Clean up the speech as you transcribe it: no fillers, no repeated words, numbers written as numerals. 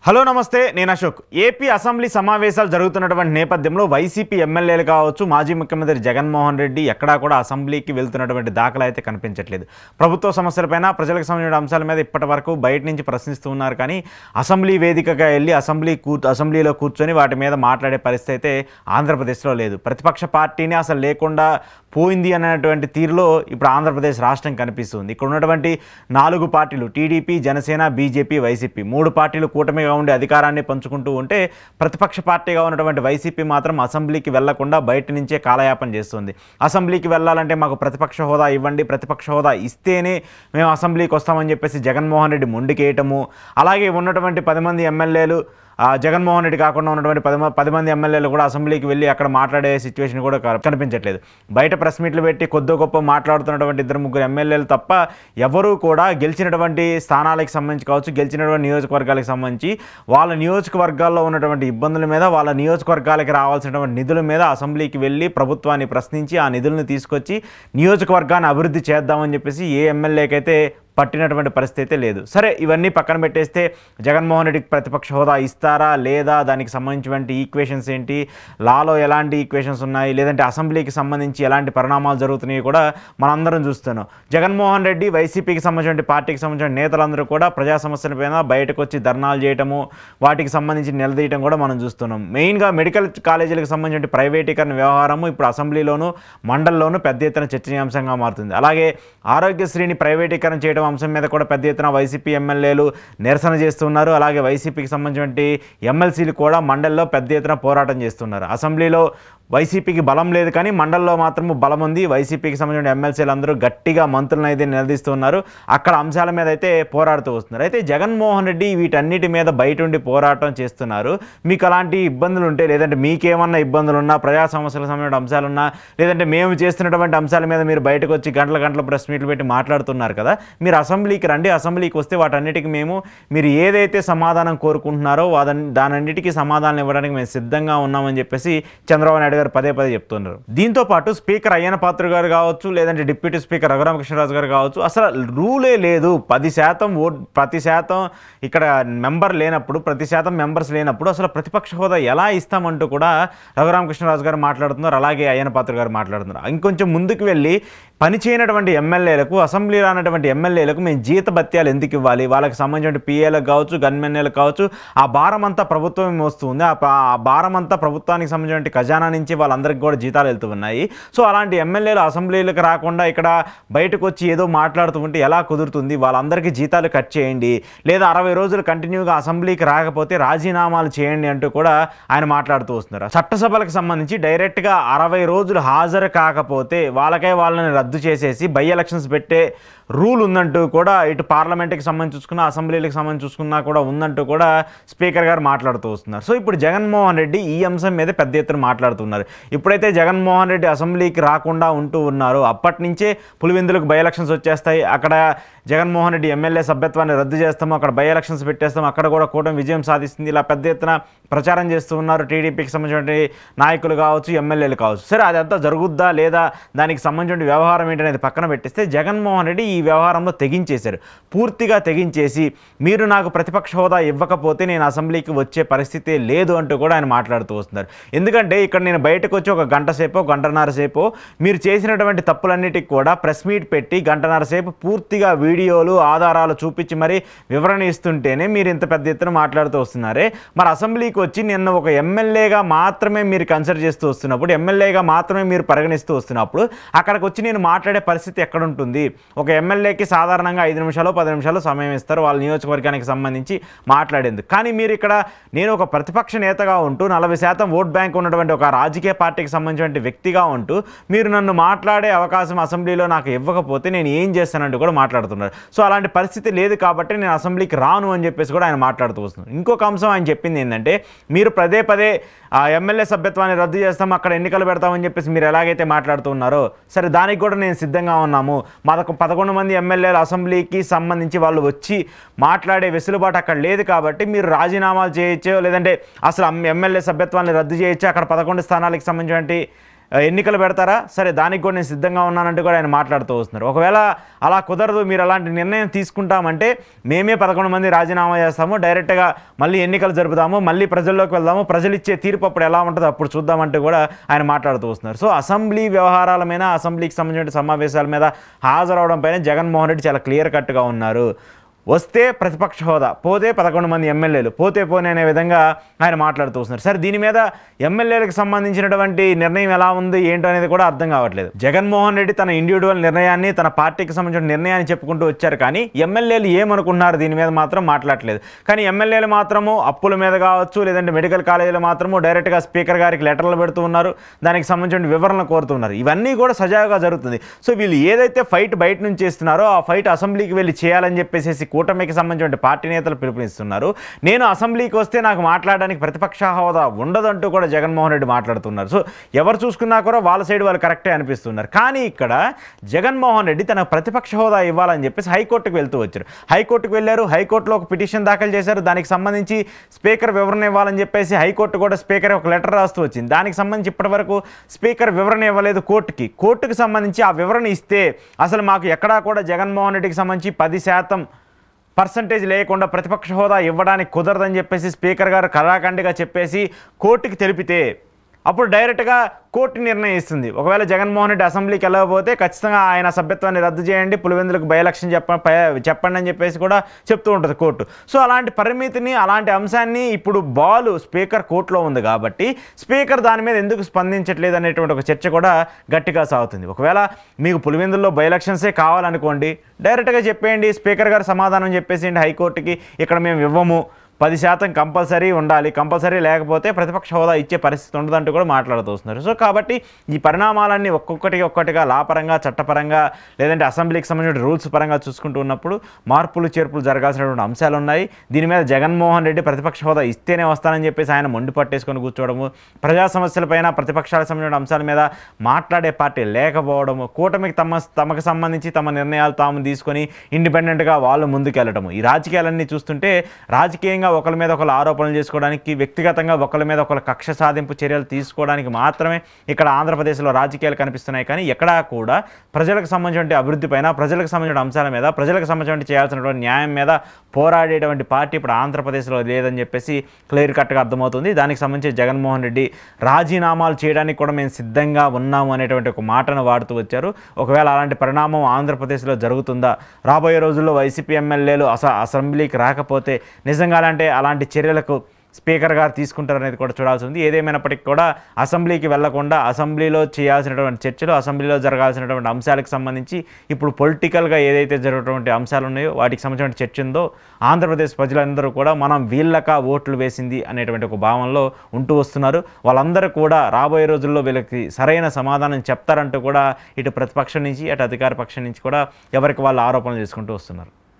Hello నమస్తే నేను Ashok AP assembly సమావేశాలు జరుగుతున్నటువంటి నేపథ్యంలో వైసీపీ ఎమ్మెల్యేలు కావచ్చు మాజీ ముఖ్యమంత్రి జగన్మోహన్ రెడ్డి ఎక్కడా కూడా అసెంబ్లీకి వెళ్తున్నటువంటి దాఖలా అయితే కనిపించట్లేదు. ప్రభుత్వ సమస్యలపైన ప్రజలకు సంబంధించిన అంశాల మీద ఇప్పటివరకు బయట నుంచి ప్రశ్నిస్తూ ఉన్నారు, కానీ అసెంబ్లీ వేదికగా వెళ్ళి అసెంబ్లీలో కూర్చొని వాటి మీద మాట్లాడే పరిస్థితి అయితే ఆంధ్రప్రదేశ్లో లేదు. ప్రతిపక్ష పార్టీని అసలు లేకుండా పోయింది అనేటువంటి తీరులో ఇప్పుడు ఆంధ్రప్రదేశ్ రాష్ట్రం కనిపిస్తుంది. ఇక్కడ ఉన్నటువంటి 4 పార్టీలు టీడీపీ, జనసేన, బీజేపీ, వైసీపీ 3 పార్టీలు కూటమిగా ఉండి అధికారాన్ని పంచుకుంటూ ఉంటే ప్రతిపక్ష పార్టీగా ఉన్నటువంటి వైసీపీ మాత్రం అసెంబ్లీకి వెళ్లకుండా బయట నుంచే కాలయాపన చేస్తుంది. అసెంబ్లీకి వెళ్ళాలంటే మాకు ప్రతిపక్ష హోదా ఇవ్వండి, ప్రతిపక్ష హోదా ఇస్తేనే మేము అసెంబ్లీకి వస్తామని చెప్పేసి జగన్మోహన్ రెడ్డి మొండికేయటము, అలాగే ఉన్నటువంటి 10 మంది ఎమ్మెల్యేలు జగన్మోహన్ రెడ్డి కాకుండా ఉన్నటువంటి 10 మంది ఎమ్మెల్యేలు కూడా అసెంబ్లీకి వెళ్ళి అక్కడ మాట్లాడే సిచ్యువేషన్ కూడా కనిపించట్లేదు. బయట ప్రెస్ మీట్లు పెట్టి కొద్ది గొప్ప మాట్లాడుతున్నటువంటి 2-3 ఎమ్మెల్యేలు తప్ప ఎవరూ కూడా గెలిచినటువంటి స్థానాలకు సంబంధించి కావచ్చు, గెలిచినటువంటి నియోజకవర్గాలకు సంబంధించి వాళ్ళ నియోజకవర్గాల్లో ఉన్నటువంటి ఇబ్బందుల మీద, వాళ్ళ నియోజకవర్గాలకి రావాల్సినటువంటి నిధుల మీద అసెంబ్లీకి వెళ్ళి ప్రభుత్వాన్ని ప్రశ్నించి ఆ నిధులను తీసుకొచ్చి నియోజకవర్గాన్ని అభివృద్ధి చేద్దామని చెప్పేసి ఏ ఎమ్మెల్యేకైతే పట్టినటువంటి పరిస్థితి లేదు. సరే, ఇవన్నీ పక్కన పెట్టేస్తే జగన్మోహన్ రెడ్డికి ప్రతిపక్ష హోదా ఇస్తారా లేదా, దానికి సంబంధించినటువంటి ఈక్వేషన్స్ ఏంటి, లాలో ఎలాంటి ఈక్వేషన్స్ ఉన్నాయి, లేదంటే అసెంబ్లీకి సంబంధించి ఎలాంటి పరిణామాలు జరుగుతున్నాయి కూడా మనందరం చూస్తున్నాం. జగన్మోహన్ రెడ్డి వైసీపీకి సంబంధించిన పార్టీకి సంబంధించిన నేతలందరూ కూడా ప్రజా సమస్యలపైన బయటకు వచ్చి ధర్నాలు చేయటము, వాటికి సంబంధించి నిలదీయటం కూడా మనం చూస్తున్నాం. మెయిన్గా మెడికల్ కాలేజీలకు సంబంధించిన ప్రైవేటీకరణ వ్యవహారము ఇప్పుడు అసెంబ్లీలోను మండలిలోనూ పెద్ద ఎత్తున చర్చనీయాంశంగా మారుతుంది. అలాగే ఆరోగ్యశ్రీని ప్రైవేటీకరణ చేయడం అంశం మీద కూడా పెద్ద ఎత్తున వైసీపీ ఎమ్మెల్యేలు నిరసన చేస్తున్నారు. అలాగే వైసీపీకి సంబంధించిన ఎమ్మెల్సీలు కూడా మండలిలో పెద్ద ఎత్తున పోరాటం చేస్తున్నారు. అసెంబ్లీలో వైసీపీకి బలం లేదు, కానీ మండలిలో మాత్రం బలం ఉంది. వైసీపీకి సంబంధించిన ఎమ్మెల్సీలు అందరూ గట్టిగా మంత్రులను అయితే నిలదీస్తున్నారు, అక్కడ అంశాల మీద అయితే పోరాడుతూ వస్తున్నారు. అయితే జగన్మోహన్ రెడ్డి వీటన్నిటి మీద బయట ఉండి పోరాటం చేస్తున్నారు. మీకు అలాంటి ఇబ్బందులు ఉంటే, లేదంటే మీకేమన్నా ఇబ్బందులు ఉన్నా, ప్రజా సమస్యలకు సంబంధించిన అంశాలున్నా, లేదంటే మేము చేస్తున్నటువంటి అంశాల మీద మీరు బయటకు వచ్చి గంటల ప్రెస్ మీట్లు పెట్టి మాట్లాడుతున్నారు కదా, మీరు అసెంబ్లీకి రండి. అసెంబ్లీకి వస్తే వాటన్నిటికీ మీరు ఏదైతే సమాధానం కోరుకుంటున్నారో దానన్నిటికీ సమాధానం ఇవ్వడానికి మేము సిద్ధంగా ఉన్నామని చెప్పేసి చంద్రబాబు నాయుడు గారు పదే చెప్తున్నారు. దీంతో పాటు స్పీకర్ అయ్యన్న పాత్ర గారు కావచ్చు, లేదంటే డిప్యూటీ స్పీకర్ రఘురామకృష్ణరాజు గారు కావచ్చు, అసలు రూలే లేదు. 10% ఓట్, ప్రతి శాతం ఇక్కడ మెంబర్ లేనప్పుడు, ప్రతి శాతం మెంబర్స్ లేనప్పుడు అసలు ప్రతిపక్ష హోదా ఎలా ఇస్తామంటూ కూడా రఘురామకృష్ణరాజు గారు మాట్లాడుతున్నారు, అలాగే అయ్యన్న పాత్ర గారు మాట్లాడుతున్నారు. ఇంకొంచెం ముందుకు వెళ్ళి పని చేయనటువంటి ఎమ్మెల్యేలకు, అసెంబ్లీ రానటువంటి ఎమ్మెల్యేలకు మేము జీతభత్యాలు ఎందుకు ఇవ్వాలి, వాళ్ళకి సంబంధించిన పిఏలకు కావచ్చు, గన్మెన్లకు కావచ్చు, ఆ భారం అంతా ప్రభుత్వం వస్తుంది. ఆ భారం అంతా ప్రభుత్వానికి సంబంధించిన ఖజానా నుంచి వాళ్ళందరికీ కూడా జీతాలు వెళ్తూ ఉన్నాయి. సో అలాంటి ఎమ్మెల్యేలు అసెంబ్లీలకు రాకుండా ఇక్కడ బయటకు వచ్చి ఏదో మాట్లాడుతూ ఉంటే ఎలా కుదురుతుంది? వాళ్ళందరికీ జీతాలు కట్ చేయండి, లేదా 60 రోజులు కంటిన్యూగా అసెంబ్లీకి రాకపోతే రాజీనామాలు చేయండి అంటూ కూడా ఆయన మాట్లాడుతూ వస్తున్నారు. చట్టసభలకు సంబంధించి డైరెక్ట్గా 60 రోజులు హాజరు కాకపోతే వాళ్ళని రద్దు చేసేసి బై ఎలక్షన్స్ పెట్టే రూల్ ఉందంటూ కూడా ఇటు పార్లమెంట్కి సంబంధించి చూసుకున్నా, అసెంబ్లీలకు సంబంధించి చూసుకున్నా కూడా ఉందంటూ కూడా స్పీకర్ గారు మాట్లాడుతూ వస్తున్నారు. సో ఇప్పుడు జగన్మోహన్ రెడ్డి ఈ అంశం మీద పెద్ద ఎత్తున మాట్లాడుతున్నారు. ఇప్పుడైతే జగన్మోహన్ రెడ్డి అసెంబ్లీకి రాకుండా ఉంటూ ఉన్నారు, అప్పటి నుంచే పులివెందులకు బై ఎలక్షన్స్ వచ్చేస్తాయి, అక్కడ జగన్మోహన్ రెడ్డి ఎమ్మెల్యే సభ్యత్వాన్ని రద్దు చేస్తాము, అక్కడ బై ఎలక్షన్స్ పెట్టేస్తాము, అక్కడ కూడా కూటమి విజయం సాధిస్తుంది, ఇలా పెద్ద ఎత్తున ప్రచారం చేస్తూ ఉన్నారు టీడీపీకి సంబంధించిన నాయకులు కావచ్చు, ఎమ్మెల్యేలు కావచ్చు. సరే, అదంతా జరుగుద్దా లేదా, దానికి సంబంధించిన వ్యవహారం ఏంటనేది పక్కన పెట్టేస్తే జగన్మోహన్ రెడ్డి ఈ వ్యవహారంలో తెగించేశారు. పూర్తిగా తెగించేసి మీరు నాకు ప్రతిపక్ష హోదా ఇవ్వకపోతే నేను అసెంబ్లీకి వచ్చే పరిస్థితి లేదు అంటూ కూడా ఆయన మాట్లాడుతూ వస్తున్నారు. ఎందుకంటే ఇక్కడ నేను బయటకు వచ్చి ఒక గంట సేపో, గంటన్నర సేపో మీరు చేసినటువంటి తప్పులన్నిటికి కూడా ప్రెస్ మీట్ పెట్టి గంటన్నర సేపు పూర్తిగా వీడియోలు, ఆధారాలు చూపించి మరి వివరణ ఇస్తుంటేనే మీరు ఇంత పెద్ద ఎత్తున మాట్లాడుతూ వస్తున్నారే. మరి అసెంబ్లీకి వచ్చి నిన్న ఒక ఎమ్మెల్యేగా మాత్రమే మీరు కన్సిడర్ చేస్తూ వస్తున్నప్పుడు, ఎమ్మెల్యేగా మాత్రమే మీరు పరిగణిస్తూ వస్తున్నప్పుడు అక్కడికి వచ్చి నేను మాట్లాడే పరిస్థితి ఎక్కడుంటుంది? ఒక ఎమ్మెల్యేకి సాధారణంగా 5 నిమిషాలు 10 నిమిషాలు సమయం ఇస్తారు వాళ్ళ నియోజకవర్గానికి సంబంధించి మాట్లాడేందుకు. కానీ మీరు ఇక్కడ నేను ఒక ప్రతిపక్ష నేతగా ఉంటూ 40% ఓట్ బ్యాంక్ ఉన్నటువంటి ఒక రాజకీయ పార్టీకి సంబంధించిన వ్యక్తిగా ఉంటూ మీరు నన్ను మాట్లాడే అవకాశం అసెంబ్లీలో నాకు ఇవ్వకపోతే నేను ఏం చేస్తానంటూ కూడా మాట్లాడుతున్నారు. సో అలాంటి పరిస్థితి లేదు కాబట్టి నేను అసెంబ్లీకి రాను అని చెప్పేసి కూడా ఆయన మాట్లాడుతూ వస్తున్నారు. ఇంకొక అంశం ఆయన చెప్పింది ఏంటంటే, మీరు పదే ఆ ఎమ్మెల్యే సభ్యత్వాన్ని రద్దు చేస్తాం, అక్కడ ఎన్నికలు పెడతామని చెప్పేసి మీరు ఎలాగైతే మాట్లాడుతున్నారో, సరే దానికి కూడా నేను సిద్ధంగా ఉన్నాము. మాకు 11 మంది ఎమ్మెల్యేలు అసెంబ్లీకి సంబంధించి వాళ్ళు వచ్చి మాట్లాడే వెసులుబాటు అక్కడ లేదు కాబట్టి మీరు రాజీనామాలు చేయొచ్చు, లేదంటే అసలు ఎమ్మెల్యే సభ్యత్వాన్ని రద్దు చేయొచ్చు, అక్కడ 11 స్థానాలకు సంబంధించిన ఎన్నికలు పెడతారా, సరే దానికి కూడా నేను సిద్ధంగా ఉన్నానంటూ కూడా ఆయన మాట్లాడుతూ వస్తున్నారు. ఒకవేళ అలా కుదరదు, మీరు అలాంటి నిర్ణయం తీసుకుంటామంటే మేమే 11 మంది రాజీనామా చేస్తాము, డైరెక్ట్గా మళ్ళీ ఎన్నికలు జరుపుదాము, మళ్ళీ ప్రజల్లోకి వెళ్దాము, ప్రజలు ఇచ్చే తీర్పు అప్పుడు ఎలా ఉంటుందో అప్పుడు చూద్దామంటూ కూడా ఆయన మాట్లాడుతూ వస్తున్నారు. సో అసెంబ్లీ వ్యవహారాల మీద, అసెంబ్లీకి సంబంధించిన సమావేశాల మీద హాజరవడం పైన జగన్మోహన్ రెడ్డి చాలా క్లియర్ కట్గా ఉన్నారు. వస్తే ప్రతిపక్ష హోదా, పోతే 11 మంది ఎమ్మెల్యేలు, పోతే పోనీ అనే విధంగా ఆయన మాట్లాడుతూ వస్తున్నారు. సరే దీని మీద ఎమ్మెల్యేలకు సంబంధించినటువంటి నిర్ణయం ఎలా ఉంది ఏంటో అనేది కూడా అర్థం కావట్లేదు. జగన్మోహన్ రెడ్డి తన ఇండివిజువల్ నిర్ణయాన్ని, తన పార్టీకి సంబంధించిన నిర్ణయాన్ని చెప్పుకుంటూ వచ్చారు, కానీ ఎమ్మెల్యేలు ఏమనుకున్నారు దీని మీద మాత్రం మాట్లాడలేదు. కానీ ఎమ్మెల్యేలు మాత్రము అప్పుల మీద కావచ్చు, లేదంటే మెడికల్ కాలేజీలు మాత్రము డైరెక్ట్గా స్పీకర్ గారికి లెటర్లు పెడుతూ ఉన్నారు, దానికి సంబంధించిన వివరణలు కోరుతున్నారు. ఇవన్నీ కూడా సజావుగా జరుగుతుంది. సో వీళ్ళు ఏదైతే ఫైట్ బయట నుంచి చేస్తున్నారో ఆ ఫైట్ అసెంబ్లీకి వెళ్ళి చేయాలని చెప్పేసి కూటమికి సంబంధించిన పార్టీ నేతలు పిలుపునిస్తున్నారు. నేను అసెంబ్లీకి వస్తే నాకు మాట్లాడడానికి ప్రతిపక్ష హోదా ఉండదంటూ కూడా జగన్మోహన్ రెడ్డి మాట్లాడుతున్నారు. సో ఎవరు చూసుకున్నా కూడా వాళ్ళ సైడ్ వాళ్ళు కరెక్టే అనిపిస్తున్నారు. కానీ ఇక్కడ జగన్మోహన్ రెడ్డి తన ప్రతిపక్ష హోదా ఇవ్వాలని చెప్పేసి హైకోర్టుకు వెళ్తూ వచ్చారు. హైకోర్టుకు వెళ్ళారు, హైకోర్టులో ఒక పిటిషన్ దాఖలు చేశారు. దానికి సంబంధించి స్పీకర్ వివరణ ఇవ్వాలని చెప్పేసి హైకోర్టు కూడా స్పీకర్ ఒక లెటర్ రాస్తూ వచ్చింది. దానికి సంబంధించి ఇప్పటివరకు స్పీకర్ వివరణ ఇవ్వలేదు కోర్టుకి సంబంధించి. ఆ వివరణ ఇస్తే అసలు మాకు ఎక్కడా కూడా జగన్మోహన్ రెడ్డికి సంబంధించి 10% లేకుండా ప్రతిపక్ష హోదా ఇవ్వడానికి కుదరదని చెప్పేసి స్పీకర్ గారు కరాఖండిగా చెప్పేసి కోర్టుకి తెలిపితే అప్పుడు డైరెక్ట్గా కోర్టు నిర్ణయిస్తుంది. ఒకవేళ జగన్మోహన్ రెడ్డి అసెంబ్లీకి వెళ్ళకపోతే ఖచ్చితంగా ఆయన సభ్యత్వాన్ని రద్దు చేయండి, పులివెందులకు బై ఎలక్షన్ చెప్పండి అని చెప్పేసి కూడా చెప్తూ ఉంటుంది కోర్టు. సో అలాంటి పరిమితిని, అలాంటి అంశాన్ని ఇప్పుడు స్పీకర్ కోర్టులో ఉంది కాబట్టి స్పీకర్ దాని మీద ఎందుకు స్పందించట్లేదు అనేటువంటి ఒక చర్చ కూడా గట్టిగా సాగుతుంది. ఒకవేళ మీకు పులివెందుల్లో బై ఎలక్షన్సే కావాలనుకోండి, డైరెక్ట్గా చెప్పేయండి, స్పీకర్ గారు సమాధానం చెప్పేసేయండి హైకోర్టుకి, ఇక్కడ మేము ఇవ్వము, 10% కంపల్సరీ ఉండాలి, కంపల్సరీ లేకపోతే ప్రతిపక్ష హోదా ఇచ్చే పరిస్థితి ఉండదంటూ కూడా మాట్లాడుతూ వస్తున్నారు. సో కాబట్టి ఈ పరిణామాలన్నీ ఒక్కొక్కటిగా లాపరంగా, చట్టపరంగా, లేదంటే అసెంబ్లీకి సంబంధించిన రూల్స్ పరంగా చూసుకుంటూ ఉన్నప్పుడు మార్పులు చేర్పులు జరగాల్సినటువంటి అంశాలు ఉన్నాయి. దీని మీద జగన్మోహన్ రెడ్డి ప్రతిపక్ష హోదా ఇస్తేనే వస్తానని చెప్పేసి ఆయన మొండి పట్టేసుకొని కూర్చోవడము, ప్రజా సమస్యలపైన, ప్రతిపక్షాలకు సంబంధించిన అంశాల మీద మాట్లాడే పార్టీ లేకపోవడము, కూటమికి తమకు సంబంధించి తమ నిర్ణయాలు తాము తీసుకొని ఇండిపెండెంట్గా వాళ్ళు ముందుకెళ్ళడము, ఈ రాజకీయాలన్నీ చూస్తుంటే రాజకీయంగా ఒకరి మీద ఒకరు ఆరోపణలు చేసుకోవడానికి, వ్యక్తిగతంగా ఒకరి మీద ఒకరు కక్ష సాధింపు చర్యలు తీసుకోవడానికి మాత్రమే ఇక్కడ ఆంధ్రప్రదేశ్లో రాజకీయాలు కనిపిస్తున్నాయి. కానీ ఎక్కడా కూడా ప్రజలకు సంబంధించిన అభివృద్ధి పైన, ప్రజలకు సంబంధించిన అంశాల మీద, ప్రజలకు సంబంధించిన చేయాల్సినటువంటి న్యాయం మీద పోరాడేటువంటి పార్టీ ఇప్పుడు ఆంధ్రప్రదేశ్లో లేదని చెప్పేసి క్లియర్ కట్గా అర్థమవుతుంది. దానికి సంబంధించి జగన్మోహన్ రెడ్డి రాజీనామాలు చేయడానికి కూడా మేము సిద్ధంగా ఉన్నాము అనేటువంటి ఒక మాటను వాడుతూ వచ్చారు. ఒకవేళ అలాంటి పరిణామం ఆంధ్రప్రదేశ్లో జరుగుతుందా, రాబోయే రోజుల్లో వైసీపీ ఎమ్మెల్యేలు అసెంబ్లీకి రాకపోతే నిజంగా అలాంటి చర్యలకు స్పీకర్ గారు తీసుకుంటారనేది కూడా చూడాల్సి ఉంది. ఏదేమైనప్పటికీ కూడా అసెంబ్లీకి వెళ్లకుండా అసెంబ్లీలో చేయాల్సినటువంటి చర్చలు, అసెంబ్లీలో జరగాల్సినటువంటి అంశాలకు సంబంధించి ఇప్పుడు పొలిటికల్గా ఏదైతే జరుగుతున్నటువంటి అంశాలు ఉన్నాయో వాటికి సంబంధించిన చర్చ ఉందో ఆంధ్రప్రదేశ్ ప్రజలందరూ కూడా మనం వీళ్ళక ఓట్లు వేసింది అనేటువంటి ఒక భావనలో ఉంటూ వస్తున్నారు. వాళ్ళందరూ కూడా రాబోయే రోజుల్లో వీళ్ళకి సరైన సమాధానం చెప్తారంటూ కూడా ఇటు ప్రతిపక్షం నుంచి, అటు అధికార పక్షం నుంచి కూడా ఎవరికి వాళ్ళు ఆరోపణలు చేసుకుంటూ వస్తున్నారు.